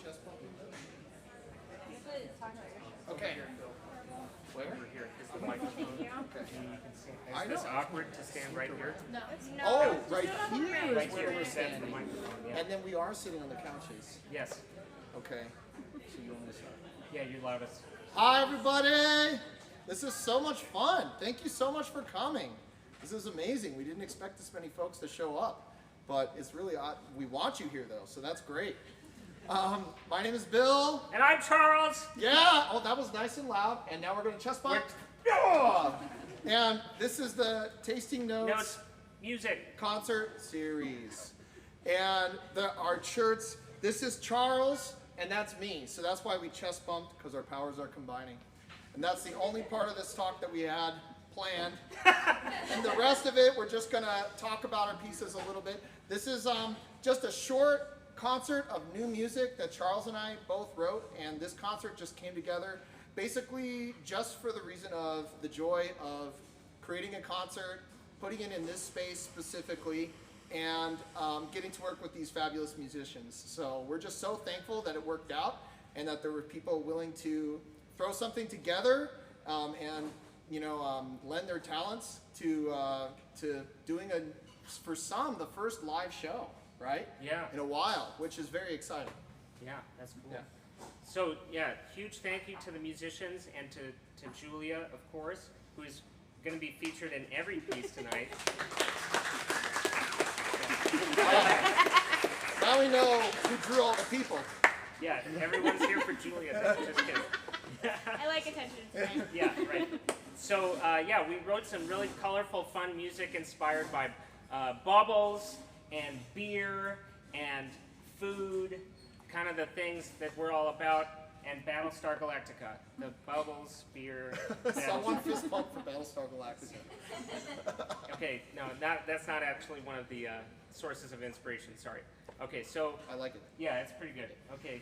chest pumping? Usually it's talking about your show. Okay. Where? Over here is the microphone. Okay. And you can stand. I Is this know. awkward to stand right here? No, it's not. Oh, right here Right is here. where we're That's the standing. microphone. Yeah. And then we are sitting on the couches. Yes. Okay. So you want to start? Yeah, you're loudest. Hi, everybody. This is so much fun. Thank you so much for coming. This is amazing. We didn't expect this many folks to show up, but it's really odd. We want you here, though, so that's great. My name is Bill. And I'm Charles. Yeah. Oh, that was nice and loud. And now we're going to chest bump. Yeah. And this is the Tasting Notes Music. concert series. And our shirts, this is Charles, and that's me. So that's why we chest bumped, because our powers are combining. And that's the only part of this talk that we had planned. And the rest of it, we're just going to talk about our pieces a little bit. This is just a short concert of new music that Charles and I both wrote, and this concert just came together basically just for the reason of the joy of creating a concert, putting it in this space specifically, and getting to work with these fabulous musicians. So we're just so thankful that it worked out and that there were people willing to throw something together and lend their talents to doing for some, the first live show. Right? Yeah. In a while, which is very exciting. Yeah, that's cool. Yeah. So, yeah, huge thank you to the musicians and to Julia, of course, who is going to be featured in every piece tonight. Now we know who drew all the people. Yeah, everyone's here for Julia. Just kidding. I like attention span. Yeah, right. So, yeah, we wrote some really colorful, fun music inspired by bubbles and beer and food, kind of the things that we're all about, and Battlestar Galactica, the bubbles, beer. Someone fist pump for Battlestar Galactica. Okay, no, that's not actually one of the sources of inspiration. Sorry. Okay, so I like it. yeah, it's pretty good. Okay.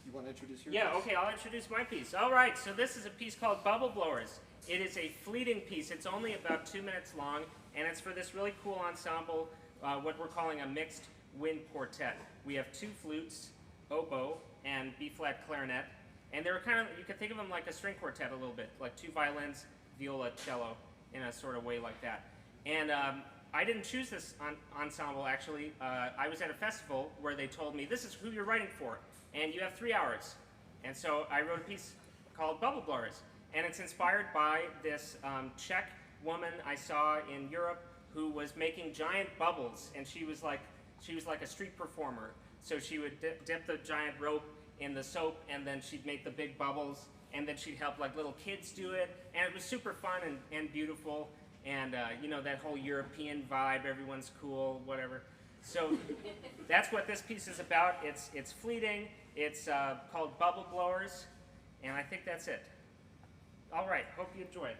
You want to introduce your Yeah, piece? okay, I'll introduce my piece. All right, so this is a piece called Bubble Blowers. It is a fleeting piece. It's only about 2 minutes long, and it's for this really cool ensemble, what we're calling a mixed wind quartet. We have 2 flutes, oboe, and B-flat clarinet, and they're kind of, you could think of them like a string quartet a little bit, like 2 violins, viola, cello, in a sort of way like that. And I didn't choose this ensemble, actually. I was at a festival where they told me, this is who you're writing for, and you have 3 hours. And so I wrote a piece called Bubble Blowers. And it's inspired by this Czech woman I saw in Europe who was making giant bubbles, and she was like a street performer. So she would dip the giant rope in the soap, and then she'd make the big bubbles, and then she'd help like little kids do it, and it was super fun and beautiful, and that whole European vibe, everyone's cool, whatever. So that's what this piece is about. It's fleeting. It's called Bubble Blowers, and I think that's it. All right, hope you enjoy it.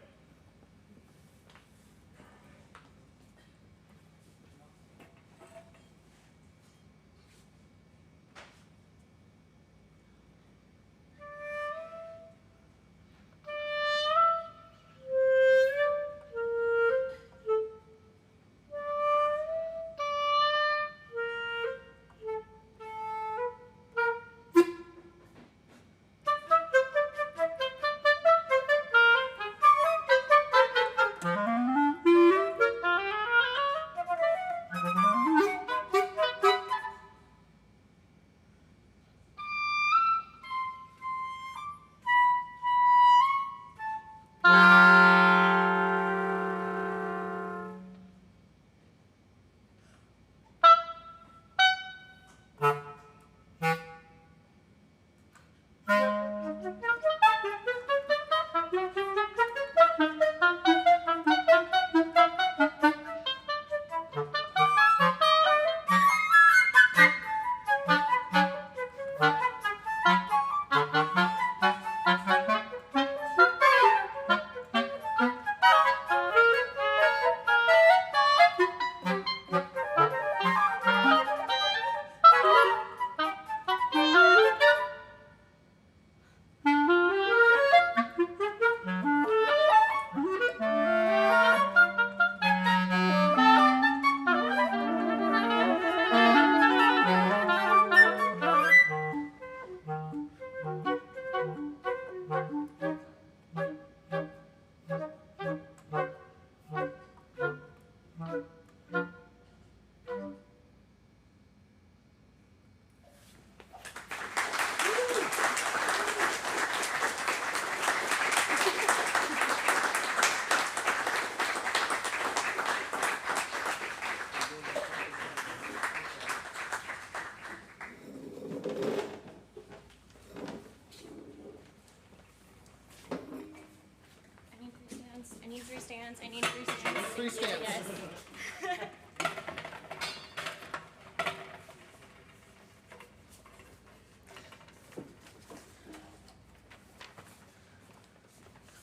stands. I need 3 stands. 3 stands. Yes.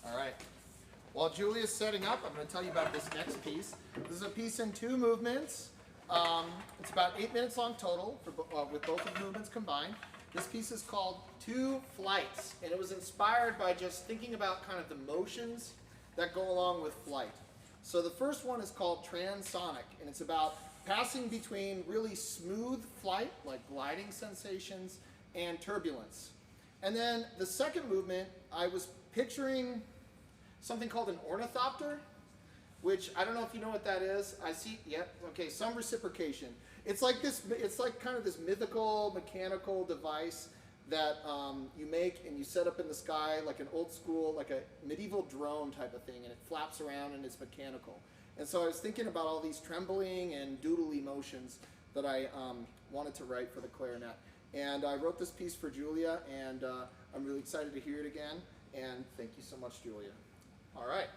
All right. While Julia's setting up, I'm going to tell you about this next piece. This is a piece in 2 movements. It's about 8 minutes long total with both of the movements combined. This piece is called 2 Flights, and it was inspired by just thinking about kind of the motions that go along with flight. So the first one is called Transonic, and it's about passing between really smooth flight, like gliding sensations, and turbulence. And then the second movement, I was picturing something called an ornithopter, which I don't know if you know what that is. I see, yep, okay, some reciprocation. It's like this, it's like kind of this mythical mechanical device that you make and you set up in the sky like an old school, like a medieval drone type of thing, and it flaps around and it's mechanical. And so I was thinking about all these trembling and doodly motions that I wanted to write for the clarinet. And I wrote this piece for Julia, and I'm really excited to hear it again. And thank you so much, Julia. All right.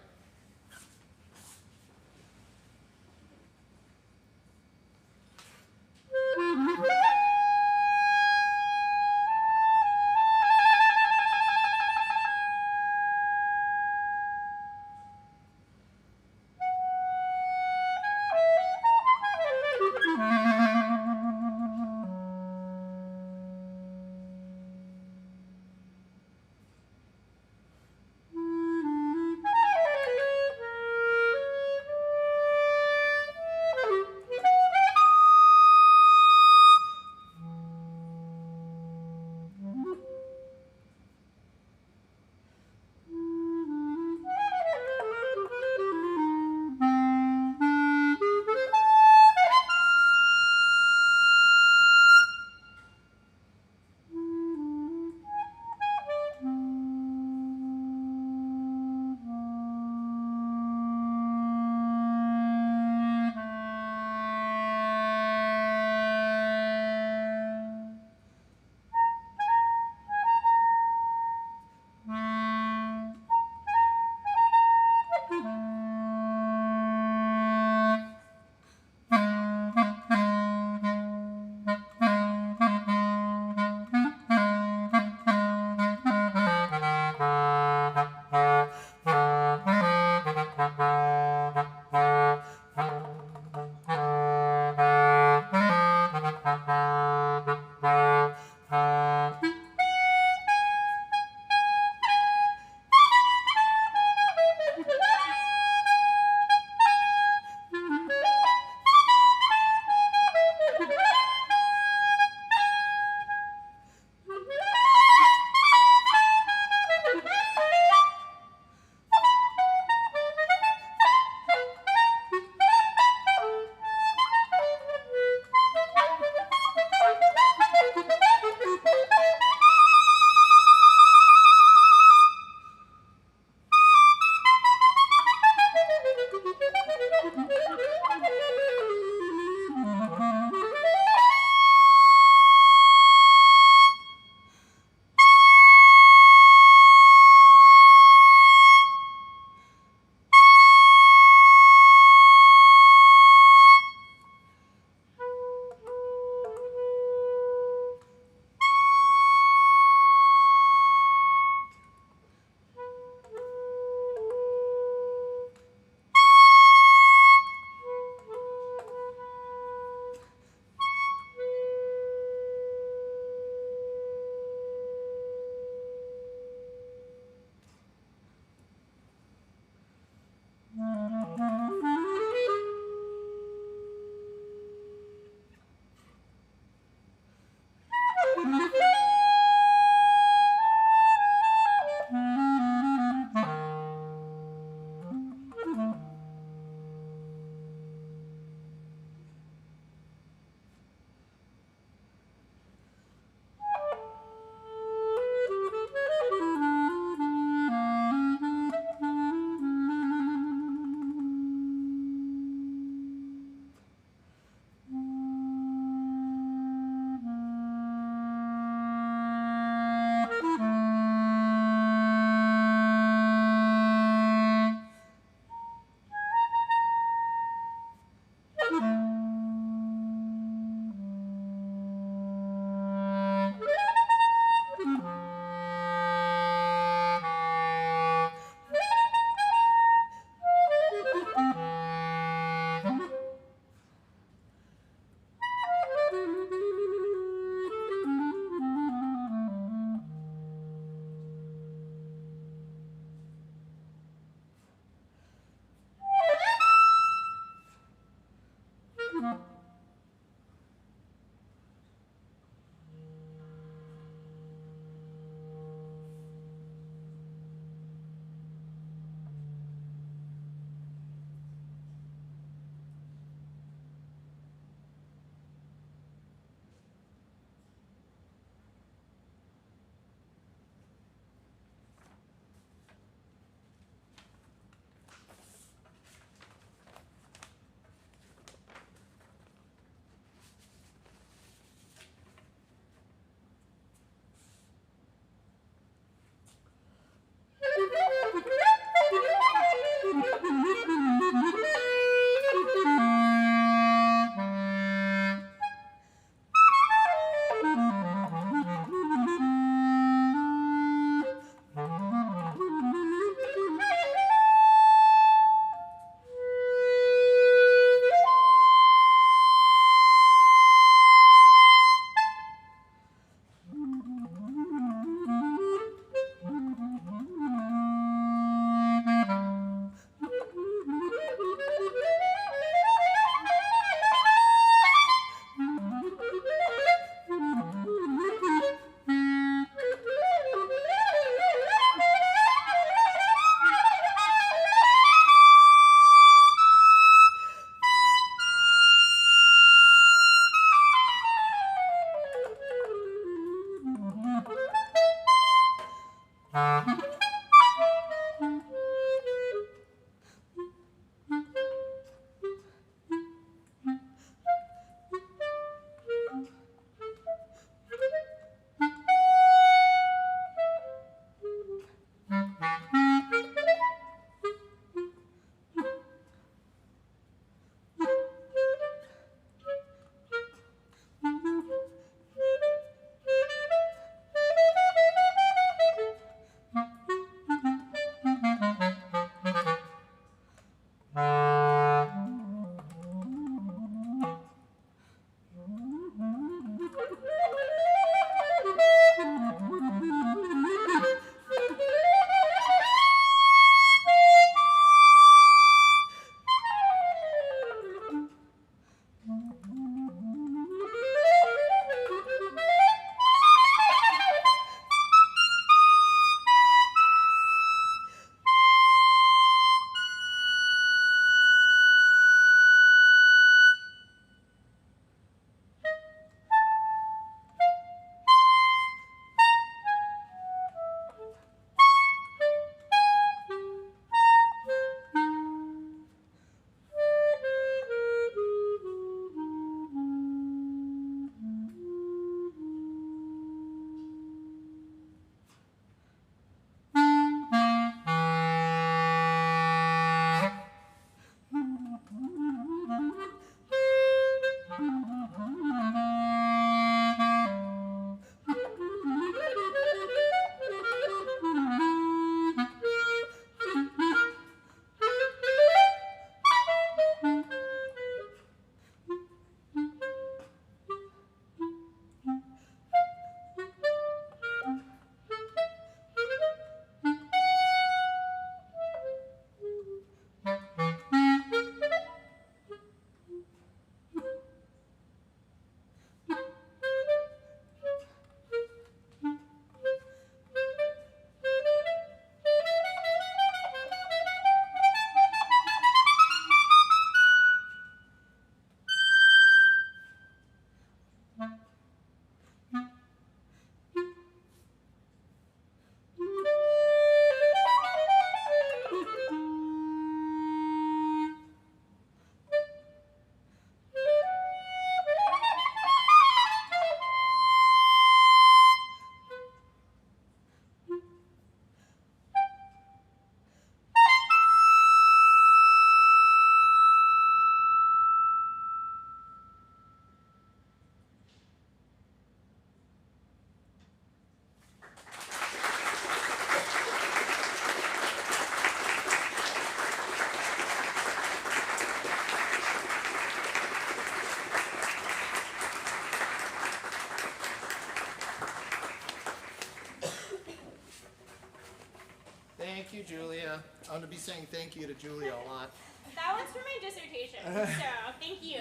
Thank you, Julia. I'm going to be saying thank you to Julia a lot. That one's for my dissertation, so thank you.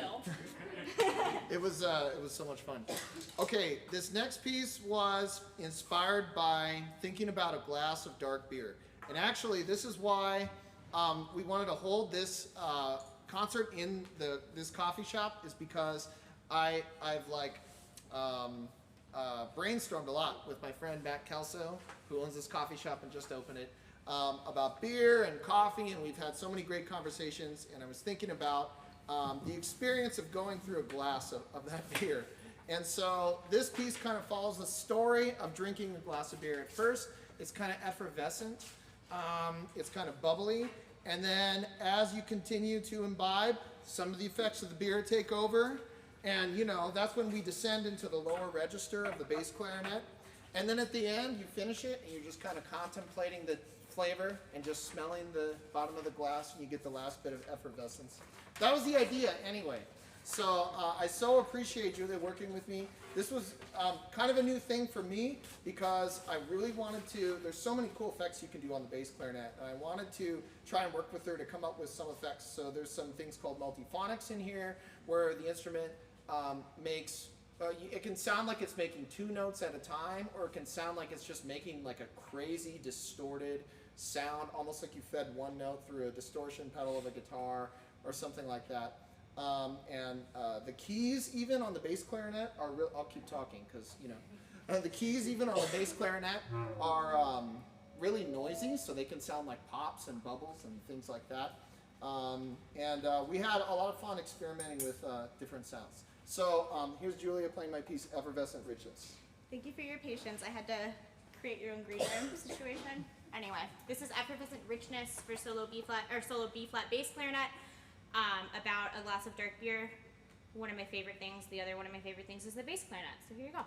It was so much fun. Okay, this next piece was inspired by thinking about a glass of dark beer. And actually, this is why we wanted to hold this concert in this coffee shop, is because I've brainstormed a lot with my friend Matt Kelso, who owns this coffee shop and just opened it, about beer and coffee, and we've had so many great conversations, and I was thinking about the experience of going through a glass of that beer. And so this piece kind of follows the story of drinking a glass of beer. At first, it's kind of effervescent, it's kind of bubbly, and then as you continue to imbibe, some of the effects of the beer take over, and you know, that's when we descend into the lower register of the bass clarinet. And then at the end, you finish it, and you're just kind of contemplating the flavor and just smelling the bottom of the glass, and you get the last bit of effervescence. That was the idea anyway. So I so appreciate Julia working with me. This was kind of a new thing for me, because I really wanted to, there's so many cool effects you can do on the bass clarinet, and I wanted to try and work with her to come up with some effects. So there's some things called multiphonics in here, where the instrument makes, it can sound like it's making two notes at a time, or it can sound like it's just making like a crazy distorted sound, almost like you fed one note through a distortion pedal of a guitar or something like that. The keys even on the bass clarinet are real. I'll keep talking because, you know, the keys even on the bass clarinet are really noisy, so they can sound like pops and bubbles and things like that. We had a lot of fun experimenting with different sounds. So here's Julia playing my piece, Effervescent Richness. Thank you for your patience. I had to create your own green room situation. Anyway, this is Effervescent Richness for solo B flat bass clarinet. About a glass of dark beer. One of my favorite things. The other one of my favorite things is the bass clarinet. So here you go.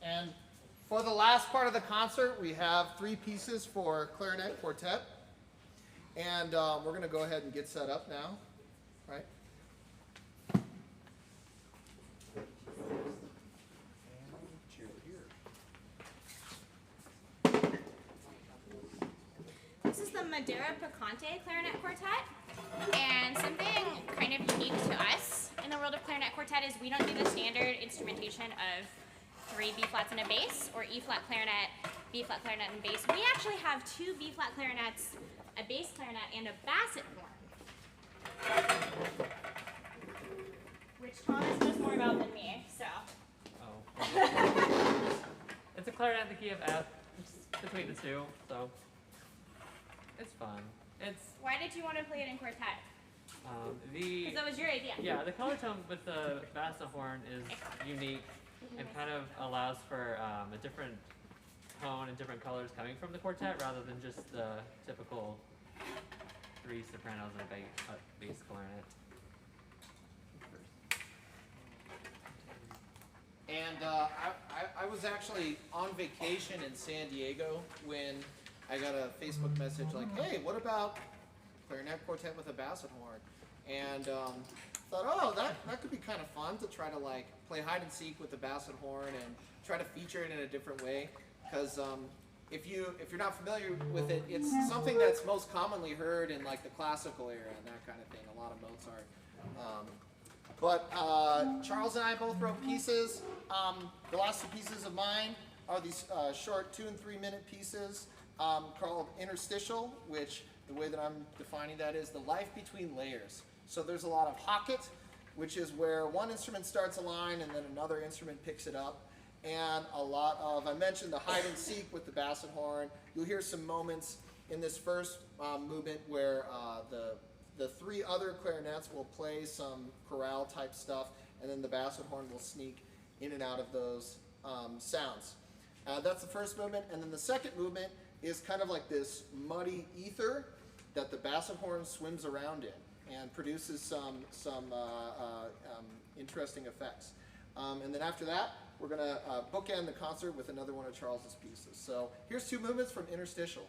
And for the last part of the concert, we have 3 pieces for clarinet quartet. And we're going to go ahead and get set up now. Right? This is the Madeira Picante Clarinet Quartet, and something kind of unique to us in the world of clarinet quartet is we don't do the standard instrumentation of 3 B-flats and a bass, or E-flat clarinet, B-flat clarinet, and bass. We actually have 2 B-flat clarinets, a bass clarinet, and a basset horn, which Thomas knows more about than me, so. Oh. It's a clarinet in the key of F, it's between the two, so it's fun. Why did you want to play it in quartet? Because that was your idea. Yeah, the color tone with the basset horn is unique and kind of allows for a different tone and different colors coming from the quartet rather than just the typical 3 sopranos and a bass clarinet. And I was actually on vacation in San Diego when I got a Facebook message like, hey, what about clarinet quartet with a basset horn? And thought, oh, that could be kind of fun to try to like play hide and seek with the basset horn and try to feature it in a different way. Because if you're not familiar with it, it's something that's most commonly heard in like the classical era and that kind of thing. A lot of Mozart. But Charles and I both wrote pieces. The last 2 pieces of mine are these short 2 and 3 minute pieces called interstitial, which the way that I'm defining that is the life between layers. So there's a lot of hocket, which is where one instrument starts a line and then another instrument picks it up. And a lot of, I mentioned the hide and seek with the basset horn. You'll hear some moments in this first movement where the 3 other clarinets will play some chorale type stuff, and then the basset horn will sneak in and out of those sounds. That's the first movement, and then the second movement is kind of like this muddy ether that the basset horn swims around in and produces some interesting effects. And then after that, we're going to bookend the concert with another one of Charles's pieces. So here's 2 movements from interstitial.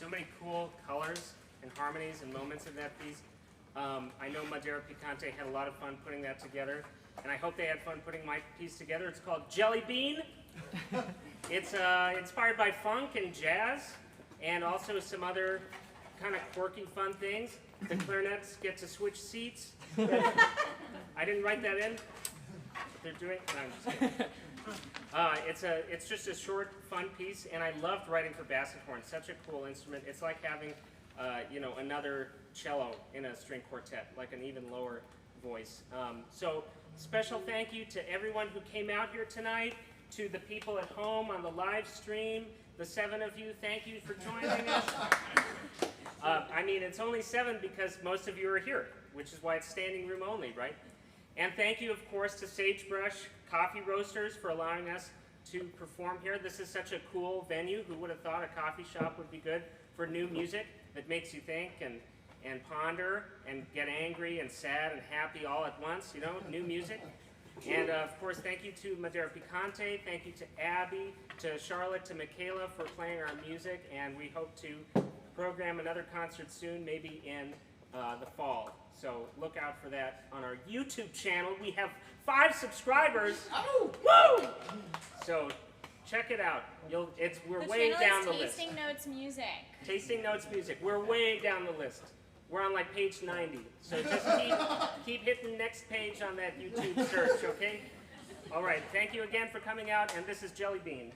so many cool colors and harmonies and moments in that piece. I know Madera Picante had a lot of fun putting that together, and I hope they had fun putting my piece together. It's called Jelly Bean. It's inspired by funk and jazz, and also some other kind of quirky, fun things. The clarinets get to switch seats. I didn't write that in. But they're doing. No, I'm just kidding. It's just a short, fun piece, and I loved writing for bass and horn. Such a cool instrument. It's like having, another cello in a string quartet, like an even lower voice. So special thank you to everyone who came out here tonight, to the people at home on the live stream, the 7 of you, thank you for joining us. It's only 7 because most of you are here, which is why it's standing room only, right? And thank you, of course, to Sagebrush Coffee Roasters for allowing us to perform here. This is such a cool venue. Who would have thought a coffee shop would be good for new music that makes you think and ponder and get angry and sad and happy all at once, new music. And of course, thank you to Madera Picante, thank you to Abby, to Charlotte, to Michaela for playing our music, and we hope to program another concert soon, maybe in the fall. So look out for that on our YouTube channel. We have 5 subscribers. Oh, woo! So check it out. We're way down the list. Tasting Notes Music. Tasting Notes Music. We're way down the list. We're on like page 90. So just keep hitting next page on that YouTube search, okay? All right. Thank you again for coming out, and this is Jelly Bean.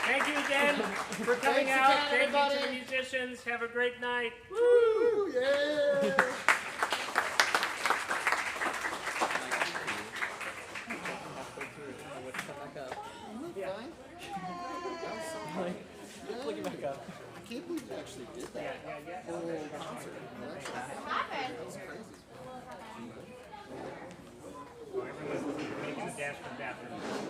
Thank you again for coming Thanks out. again, Thank you to the everybody. musicians. Have a great night. Woo! Yeah! Fine. Look it back up. I can't believe you actually did that. Whole concert. That Happened. was crazy. Everyone's making a dash for the bathroom.